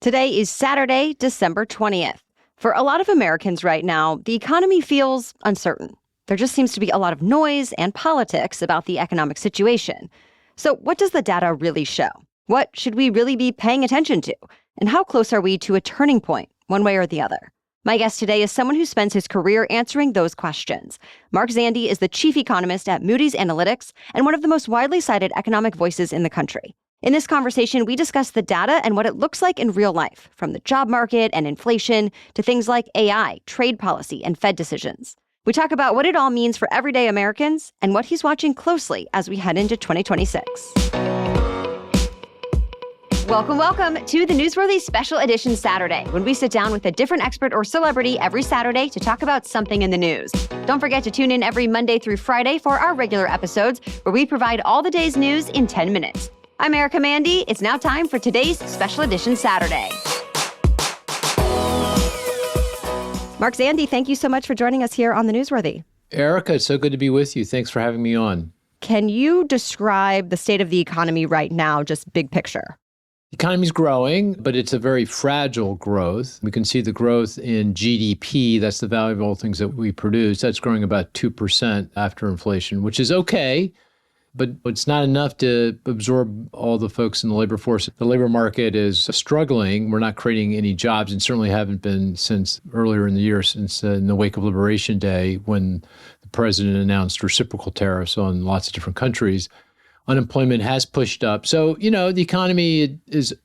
Today is Saturday, December 20th. For a lot of Americans right now, the economy feels uncertain. There just seems to be a lot of noise and politics about the economic situation. So what does the data really show? What should we really be paying attention to? And how close are we to a turning point, one way or the other? My guest today is someone who spends his career answering those questions. Mark Zandi is the chief economist at Moody's Analytics and one of the most widely cited economic voices in the country. In this conversation, we discuss the data and what it looks like in real life, from the job market and inflation to things like AI, trade policy, and Fed decisions. We talk about what it all means for everyday Americans and what he's watching closely as we head into 2026. Welcome to the Newsworthy Special Edition Saturday, when we sit down with a different expert or celebrity every Saturday to talk about something in the news. Don't forget to tune in every Monday through Friday for our regular episodes, where we provide all the day's news in 10 minutes. I'm Erica Mandy. It's now time for today's Special Edition Saturday. Mark Zandi, thank you so much for joining us here on the Newsworthy. Erica, it's so good to be with you. Thanks for having me on. Can you describe the state of the economy right now, just big picture? The economy's growing, but it's a very fragile growth. We can see the growth in GDP, that's the value of all things that we produce. That's growing about 2% after inflation, which is okay, but it's not enough to absorb all the folks in the labor force. The labor market is struggling. We're not creating any jobs, and certainly haven't been since earlier in the year, since in the wake of Liberation Day, when the president announced reciprocal tariffs on lots of different countries. Unemployment has pushed up. So, the economy is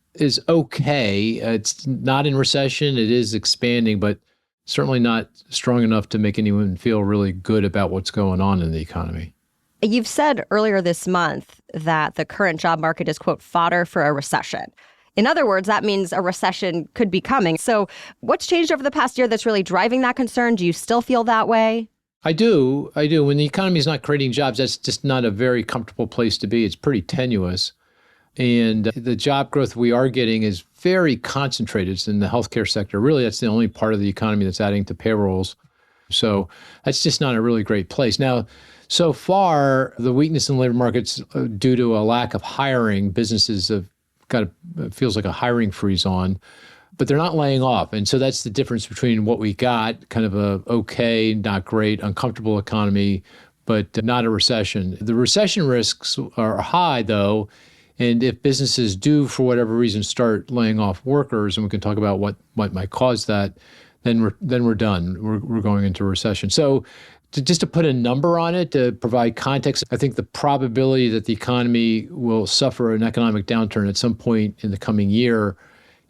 okay. It's not in recession. It is expanding, but certainly not strong enough to make anyone feel really good about what's going on in the economy. You've said earlier this month that the current job market is, quote, fodder for a recession. In other words, that means a recession could be coming. So what's changed over the past year that's really driving that concern? Do you still feel that way? I do. When the economy is not creating jobs, that's just not a very comfortable place to be. It's pretty tenuous. And the job growth we are getting is very concentrated. It's in the healthcare sector. Really, that's the only part of the economy that's adding to payrolls. So that's just not a really great place. Now, so far, the weakness in the labor market's due to a lack of hiring. Businesses have feels like a hiring freeze on, but they're not laying off. And so that's the difference between what we got, kind of a okay, not great, uncomfortable economy, but not a recession. The recession risks are high, though. And if businesses do, for whatever reason, start laying off workers, and we can talk about what might cause that, then we're done. We're going into recession. So just to put a number on it, to provide context, I think the probability that the economy will suffer an economic downturn at some point in the coming year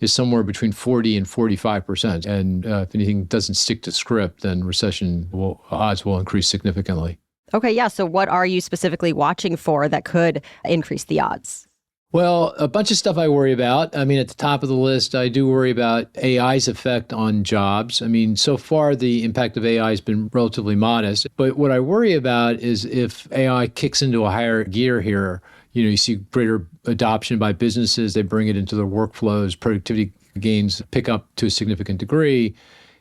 is somewhere between 40 and 45%. And if anything doesn't stick to script, then recession odds will increase significantly. Okay, yeah. So what are you specifically watching for that could increase the odds? Well, a bunch of stuff I worry about. At the top of the list, I do worry about AI's effect on jobs. So far, the impact of AI has been relatively modest. But what I worry about is if AI kicks into a higher gear here, you see greater adoption by businesses. They bring it into their workflows. Productivity gains pick up to a significant degree.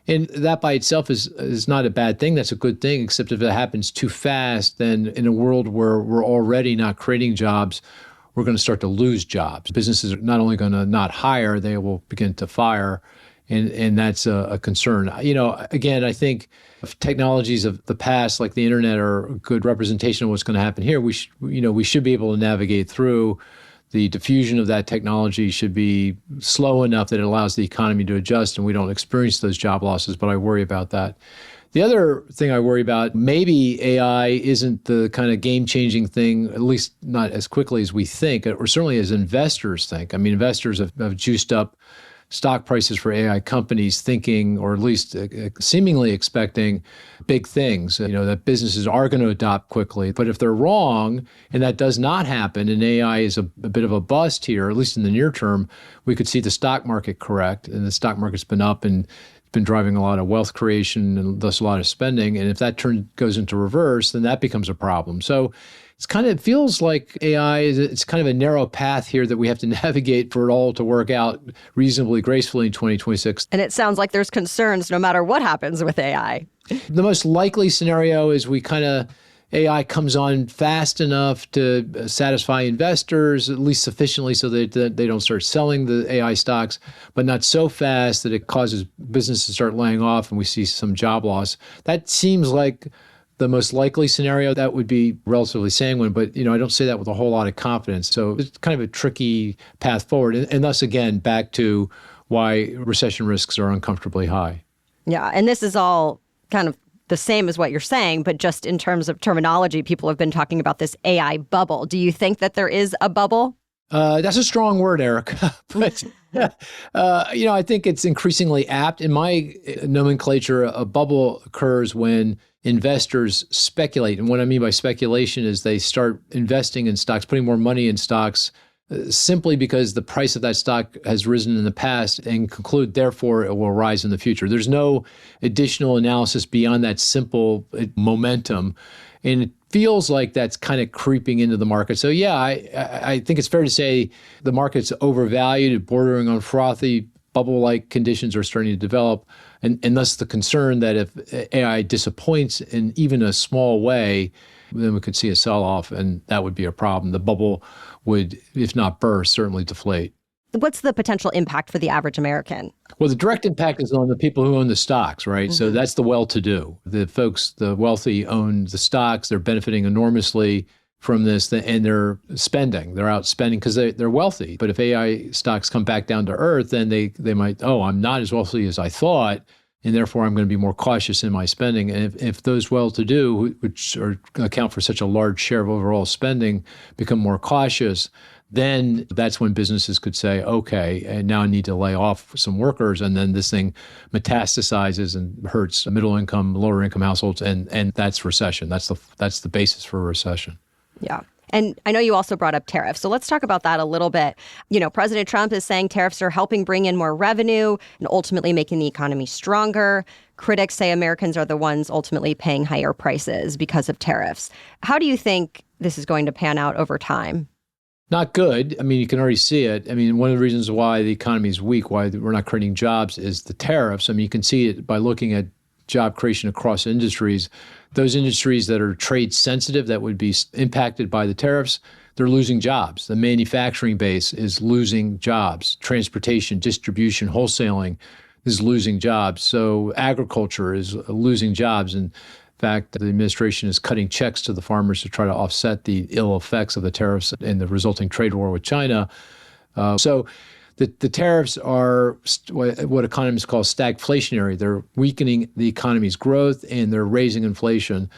And that by itself is not a bad thing. That's a good thing, except if it happens too fast, then in a world where we're already not creating jobs, we're going to start to lose jobs. Businesses are not only going to not hire, they will begin to fire. And that's a concern. Again, I think if technologies of the past, like the internet, are a good representation of what's going to happen here. We should be able to navigate through. The diffusion of that technology should be slow enough that it allows the economy to adjust and we don't experience those job losses, but I worry about that. The other thing I worry about, maybe AI isn't the kind of game-changing thing, at least not as quickly as we think, or certainly as investors think. Investors have juiced up stock prices for AI companies, thinking, or at least seemingly expecting, big things, that businesses are going to adopt quickly. But if they're wrong, and that does not happen, and AI is a bit of a bust here, at least in the near term, we could see the stock market correct, and the stock market's been up and been driving a lot of wealth creation and thus a lot of spending. And if that goes into reverse, then that becomes a problem. So it feels like AI it's kind of a narrow path here that we have to navigate for it all to work out reasonably gracefully in 2026. And it sounds like there's concerns no matter what happens with AI. The most likely scenario is we kind of AI comes on fast enough to satisfy investors, at least sufficiently so that they don't start selling the AI stocks, but not so fast that it causes businesses to start laying off and we see some job loss. That seems like the most likely scenario. That would be relatively sanguine, but I don't say that with a whole lot of confidence. So it's kind of a tricky path forward. And thus, again, back to why recession risks are uncomfortably high. Yeah, and this is all kind of the same as what you're saying, but just in terms of terminology, people have been talking about this AI bubble. Do you think that there is a bubble? That's a strong word, Eric. But, I think it's increasingly apt. In my nomenclature, a bubble occurs when investors speculate. And what I mean by speculation is they start investing in stocks, putting more money in stocks, simply because the price of that stock has risen in the past and conclude, therefore, it will rise in the future. There's no additional analysis beyond that simple momentum. And it feels like that's kind of creeping into the market. So, yeah, I think it's fair to say the market's overvalued, bordering on frothy, bubble-like conditions are starting to develop. And thus the concern that if AI disappoints in even a small way, then we could see a sell-off, and that would be a problem. The bubble would, if not burst, certainly deflate. What's the potential impact for the average American? Well, the direct impact is on the people who own the stocks, right? Mm-hmm. So that's the well-to-do. The folks, the wealthy, own the stocks. They're benefiting enormously from this, and they're spending. They're out spending because they're wealthy. But if AI stocks come back down to earth, then they might, I'm not as wealthy as I thought, and therefore I'm going to be more cautious in my spending. And if those well-to-do, which account for such a large share of overall spending, become more cautious, then that's when businesses could say, okay, and now I need to lay off some workers, and then this thing metastasizes and hurts middle income, lower income households, and that's recession. That's the basis for a recession. Yeah. And I know you also brought up tariffs. So let's talk about that a little bit. President Trump is saying tariffs are helping bring in more revenue and ultimately making the economy stronger. Critics say Americans are the ones ultimately paying higher prices because of tariffs. How do you think this is going to pan out over time? Not good. I mean, you can already see it. I mean, one of the reasons why the economy is weak, why we're not creating jobs, is the tariffs. I mean, you can see it by looking at job creation across industries. Those industries that are trade sensitive, that would be impacted by the tariffs, they're losing jobs. The manufacturing base is losing jobs. Transportation, distribution, wholesaling is losing jobs. So agriculture is losing jobs. In fact, the administration is cutting checks to the farmers to try to offset the ill effects of the tariffs and the resulting trade war with China. So the tariffs are what economists call stagflationary. They're weakening the economy's growth and they're raising inflation.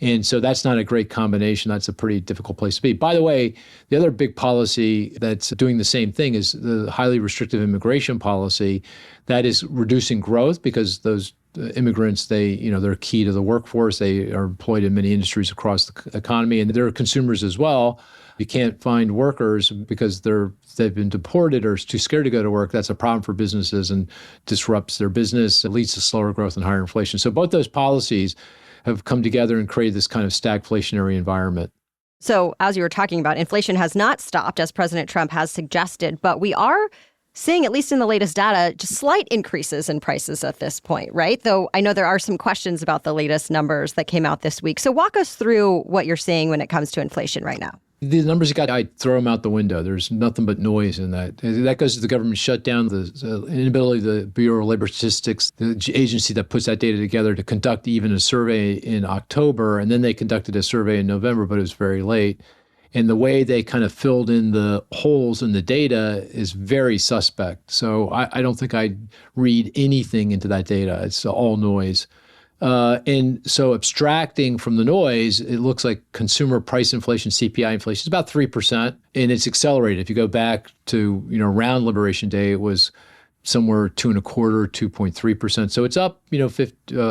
And so that's not a great combination. That's a pretty difficult place to be. By the way, the other big policy that's doing the same thing is the highly restrictive immigration policy. That is reducing growth because those immigrants, they're key to the workforce. They are employed in many industries across the economy, and they're consumers as well. You can't find workers because they've been deported or too scared to go to work. That's a problem for businesses and disrupts their business. It leads to slower growth and higher inflation. So both those policies have come together and created this kind of stagflationary environment. So as you were talking about, inflation has not stopped, as President Trump has suggested, but we are seeing, at least in the latest data, just slight increases in prices at this point, right? Though I know there are some questions about the latest numbers that came out this week. So walk us through what you're seeing when it comes to inflation right now. The numbers you got, I throw them out the window. There's nothing but noise in that. That goes to the government shutdown, the inability of the Bureau of Labor Statistics, the agency that puts that data together, to conduct even a survey in October. And then they conducted a survey in November, but it was very late. And the way they kind of filled in the holes in the data is very suspect. So I don't think I'd read anything into that data. It's all noise. And so abstracting from the noise, it looks like consumer price inflation, CPI inflation, is about 3%, and it's accelerated. If you go back to, around Liberation Day, it was somewhere 2.25%, 2.3%. So it's up,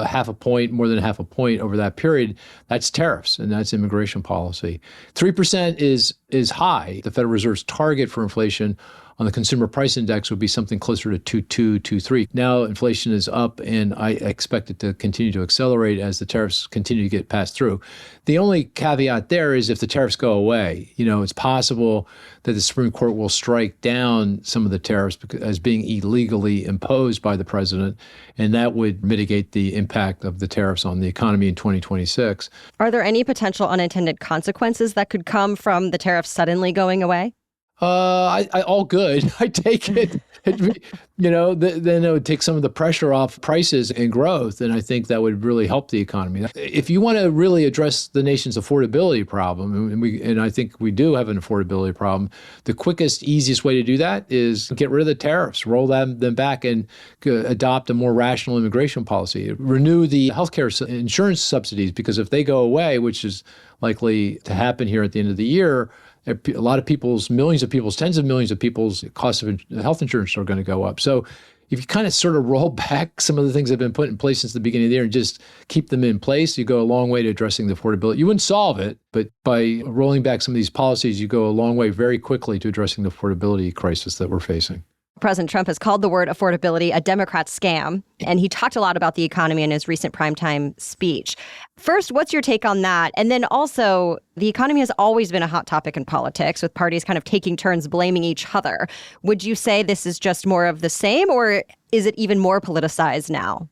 half a point, more than half a point over that period. That's tariffs, and that's immigration policy. 3% is high. The Federal Reserve's target for inflation on the consumer price index would be something closer to 2.2, 2.3. Now inflation is up, and I expect it to continue to accelerate as the tariffs continue to get passed through. The only caveat there is if the tariffs go away, it's possible that the Supreme Court will strike down some of the tariffs as being illegally imposed by the president, and that would mitigate the impact of the tariffs on the economy in 2026. Are there any potential unintended consequences that could come from the tariffs suddenly going away? All good. I take it. Then it would take some of the pressure off prices and growth, and I think that would really help the economy. If you want to really address the nation's affordability problem, and I think we do have an affordability problem, the quickest, easiest way to do that is get rid of the tariffs, roll them back, and adopt a more rational immigration policy. Renew the healthcare insurance subsidies, because if they go away, which is likely to happen here at the end of the year, a lot of people's, millions of people's, tens of millions of people's costs of health insurance are going to go up. So if you kind of sort of roll back some of the things that have been put in place since the beginning of the year and just keep them in place, you go a long way to addressing the affordability. You wouldn't solve it, but by rolling back some of these policies, you go a long way very quickly to addressing the affordability crisis that we're facing. President Trump has called the word affordability a Democrat scam, and he talked a lot about the economy in his recent primetime speech. First, what's your take on that? And then also, the economy has always been a hot topic in politics, with parties kind of taking turns blaming each other. Would you say this is just more of the same, or is it even more politicized now?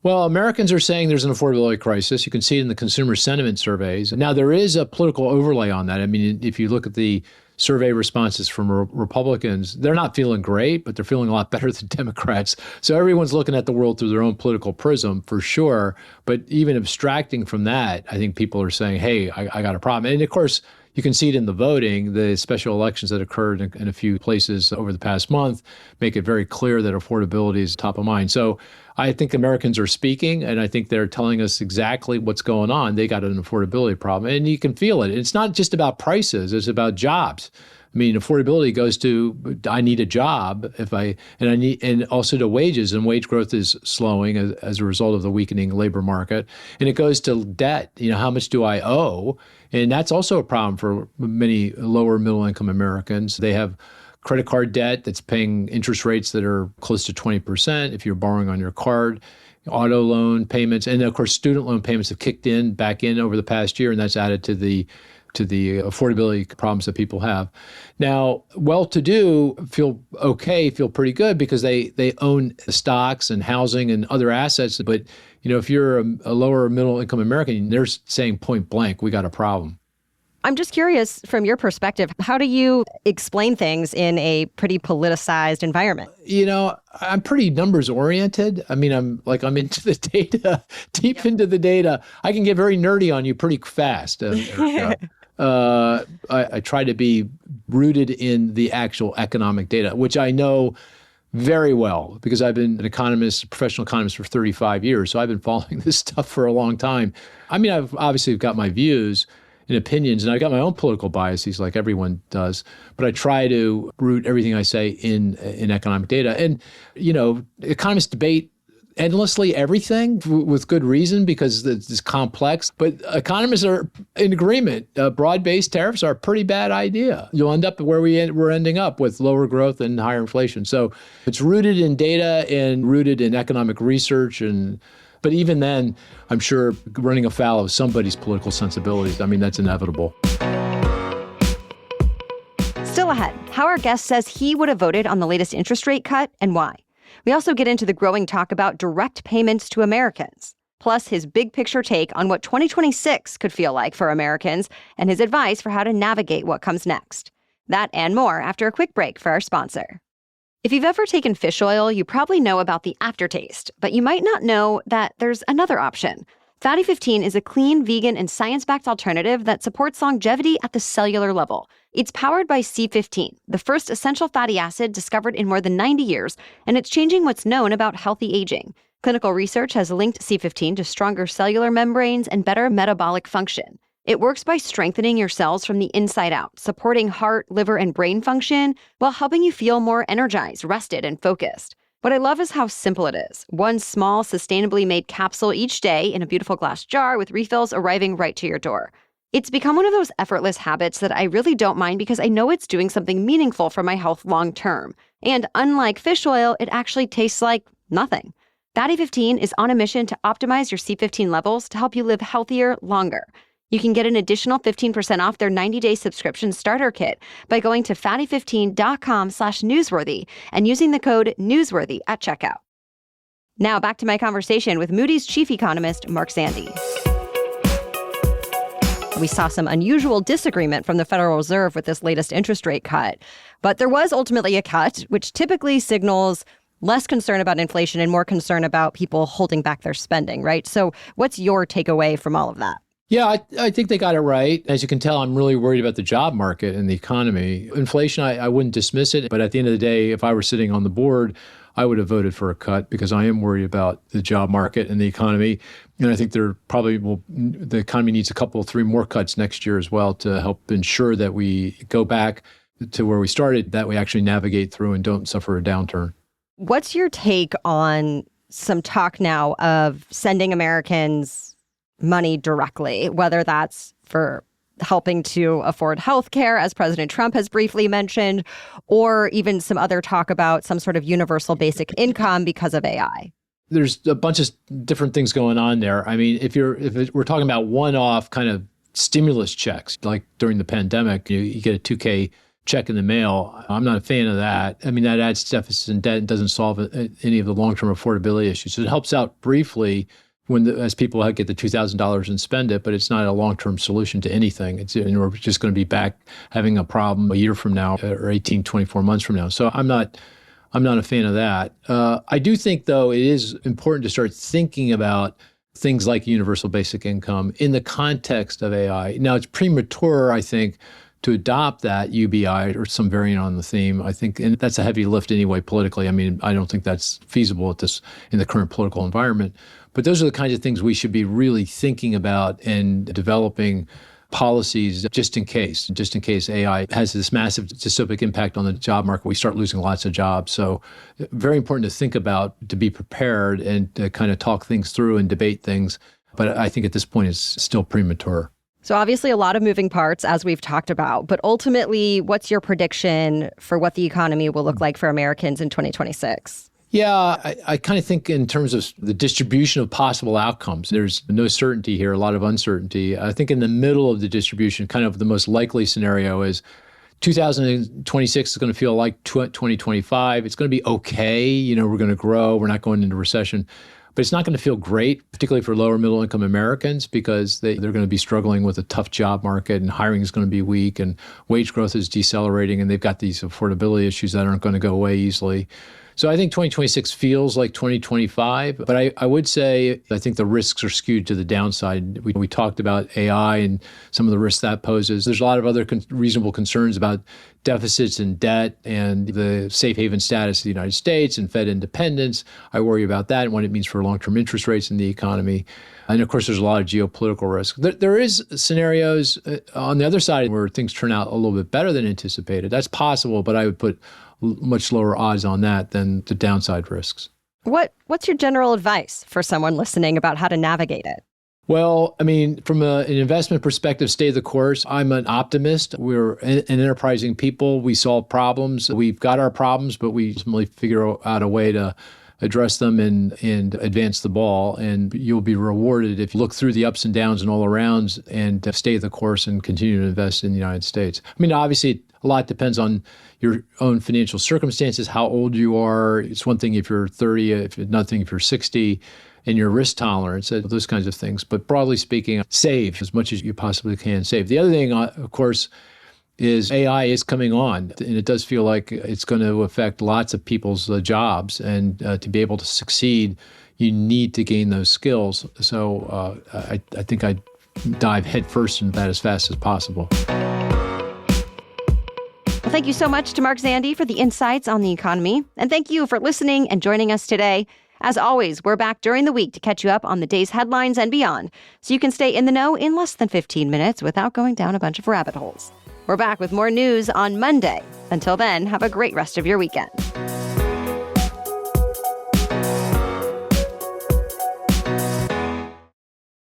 Well, Americans are saying there's an affordability crisis. You can see it in the consumer sentiment surveys. Now, there is a political overlay on that. I mean, if you look at the survey responses from Republicans, they're not feeling great, but they're feeling a lot better than Democrats. So everyone's looking at the world through their own political prism, for sure. But even abstracting from that, I think people are saying, hey, I got a problem. And of course, you can see it in the voting. The special elections that occurred in a few places over the past month make it very clear that affordability is top of mind. So I think Americans are speaking, and I think they're telling us exactly what's going on. They got an affordability problem, and you can feel it. It's not just about prices. It's about jobs. I mean, affordability goes to, I need a job and also to wages, and wage growth is slowing as a result of the weakening labor market. And it goes to debt. How much do I owe? And that's also a problem for many lower middle income Americans. They have credit card debt that's paying interest rates that are close to 20% if you're borrowing on your card, auto loan payments, and of course, student loan payments have kicked back in over the past year, and that's added to the affordability problems that people have. Now, well-to-do feel pretty good because they own stocks and housing and other assets. But, if you're a lower middle-income American, they're saying point blank, we got a problem. I'm just curious, from your perspective, how do you explain things in a pretty politicized environment? I'm pretty numbers oriented. I mean, I'm into the data, deep into the data. I can get very nerdy on you pretty fast. I try to be rooted in the actual economic data, which I know very well because I've been an economist, professional economist for 35 years. So I've been following this stuff for a long time. I mean, I've obviously got my views and opinions, and I got my own political biases like everyone does, but I try to root everything I say in economic data. And, economists debate endlessly everything with good reason because it's complex, but economists are in agreement. Broad-based tariffs are a pretty bad idea. You'll end up where we're ending up with lower growth and higher inflation. So it's rooted in data and rooted in economic research. But even then, I'm sure running afoul of somebody's political sensibilities, I mean, that's inevitable. Still ahead, how our guest says he would have voted on the latest interest rate cut and why. We also get into the growing talk about direct payments to Americans, plus his big picture take on what 2026 could feel like for Americans and his advice for how to navigate what comes next. That and more after a quick break for our sponsor. If you've ever taken fish oil, you probably know about the aftertaste, but you might not know that there's another option. Fatty 15 is a clean, vegan, and science-backed alternative that supports longevity at the cellular level. It's powered by C15, the first essential fatty acid discovered in more than 90 years, and it's changing what's known about healthy aging. Clinical research has linked C15 to stronger cellular membranes and better metabolic function. It works by strengthening your cells from the inside out, supporting heart, liver, and brain function, while helping you feel more energized, rested, and focused. What I love is how simple it is. One small, sustainably made capsule each day in a beautiful glass jar with refills arriving right to your door. It's become one of those effortless habits that I really don't mind because I know it's doing something meaningful for my health long term. And unlike fish oil, it actually tastes like nothing. Fatty 15 is on a mission to optimize your C15 levels to help you live healthier longer. You can get an additional 15% off their 90-day subscription starter kit by going to fatty15.com/newsworthy and using the code newsworthy at checkout. Now back to my conversation with Moody's chief economist, Mark Zandi. We saw some unusual disagreement from the Federal Reserve with this latest interest rate cut. But there was ultimately a cut, which typically signals less concern about inflation and more concern about people holding back their spending, right? So what's your takeaway from all of that? Yeah, I think they got it right. As you can tell, I'm really worried about the job market and the economy. Inflation, I wouldn't dismiss it. But at the end of the day, if I were sitting on the board, I would have voted for a cut because I am worried about the job market and the economy. And I think the economy needs a couple, 3 more cuts next year as well to help ensure that we go back to where we started, that we actually navigate through and don't suffer a downturn. What's your take on some talk now of sending Americans money directly, whether that's for helping to afford health care, as President Trump has briefly mentioned, or even some other talk about some sort of universal basic income because of AI? There's a bunch of different things going on there. I mean, we're talking about one-off kind of stimulus checks, like during the pandemic, you get a $2K check in the mail. I'm not a fan of that. I mean, that adds deficits and debt and doesn't solve any of the long-term affordability issues. So it helps out briefly as people get the $2,000 and spend it, but it's not a long-term solution to anything. We're just going to be back having a problem a year from now or 18, 24 months from now. So I'm not a fan of that. I do think, though, it is important to start thinking about things like universal basic income in the context of AI. Now, it's premature, I think, to adopt that UBI or some variant on the theme. I think, and that's a heavy lift anyway politically. I mean, I don't think that's feasible in the current political environment. But those are the kinds of things we should be really thinking about and developing policies just in case AI has this massive dystopic impact on the job market. We start losing lots of jobs. So very important to think about, to be prepared and to kind of talk things through and debate things. But I think at this point it's still premature. So obviously a lot of moving parts, as we've talked about. But ultimately, what's your prediction for what the economy will look like for Americans in 2026? Yeah, I kind of think in terms of the distribution of possible outcomes, there's no certainty here, a lot of uncertainty. I think in the middle of the distribution, kind of the most likely scenario is 2026 is going to feel like 2025. It's going to be okay. We're going to grow. We're not going into recession. But it's not going to feel great, particularly for lower middle income Americans, because they're going to be struggling with a tough job market and hiring is going to be weak and wage growth is decelerating and they've got these affordability issues that aren't going to go away easily. So I think 2026 feels like 2025, but I would say I think the risks are skewed to the downside. We talked about AI and some of the risks that poses. There's a lot of other reasonable concerns about deficits and debt and the safe haven status of the United States and Fed independence. I worry about that and what it means for long-term interest rates in the economy. And of course, there's a lot of geopolitical risk. There is scenarios on the other side where things turn out a little bit better than anticipated. That's possible, but I would put much lower odds on that than the downside risks. What's your general advice for someone listening about how to navigate it? Well, I mean, from an investment perspective, stay the course. I'm an optimist. We're an enterprising people. We solve problems. We've got our problems, but we ultimately figure out a way to address them and advance the ball. And you'll be rewarded if you look through the ups and downs and all arounds and stay the course and continue to invest in the United States. I mean, obviously, a lot depends on your own financial circumstances, how old you are. It's one thing if you're 30, nothing if you're 60, and your risk tolerance, those kinds of things. But broadly speaking, save as much as you possibly can save. The other thing, of course, is AI is coming on, and it does feel like it's going to affect lots of people's jobs. And to be able to succeed, you need to gain those skills. So I think I'd dive headfirst into that as fast as possible. Well, thank you so much to Mark Zandi for the insights on the economy. And thank you for listening and joining us today. As always, we're back during the week to catch you up on the day's headlines and beyond, so you can stay in the know in less than 15 minutes without going down a bunch of rabbit holes. We're back with more news on Monday. Until then, have a great rest of your weekend.